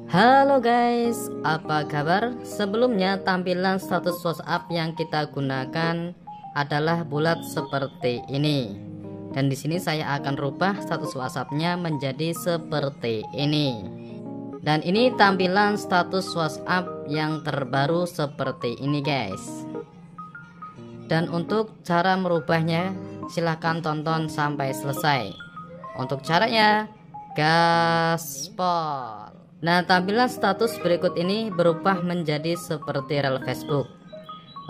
Halo guys, apa kabar? Sebelumnya tampilan status WhatsApp yang kita gunakan adalah bulat seperti ini. Dan di sini saya akan rubah status WhatsApp-nya menjadi seperti ini. Dan ini tampilan status WhatsApp yang terbaru seperti ini guys. Dan untuk cara merubahnya silahkan tonton sampai selesai. Untuk caranya gaspol. Nah, tampilan status berikut ini berubah menjadi seperti rel Facebook.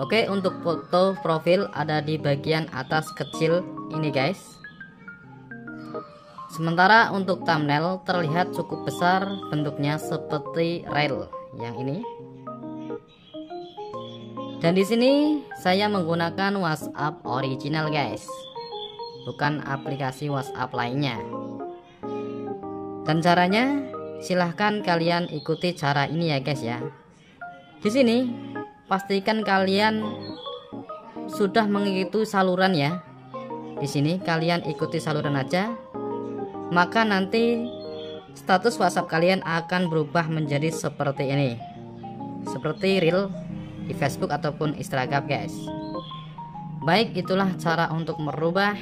Oke, untuk foto profil ada di bagian atas kecil ini guys. Sementara untuk thumbnail terlihat cukup besar, bentuknya seperti rel yang ini. Dan di sini saya menggunakan WhatsApp original guys, bukan aplikasi WhatsApp lainnya. Dan caranya silahkan kalian ikuti cara ini ya guys ya. Di sini pastikan kalian sudah mengikuti saluran ya. Di sini kalian ikuti saluran aja, maka nanti status WhatsApp kalian akan berubah menjadi seperti ini, seperti reel di Facebook ataupun Instagram guys. Baik, itulah cara untuk merubah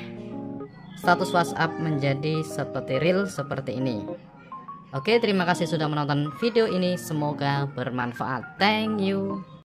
status WhatsApp menjadi seperti reel seperti ini. Oke, terima kasih sudah menonton video ini, semoga bermanfaat. Thank you.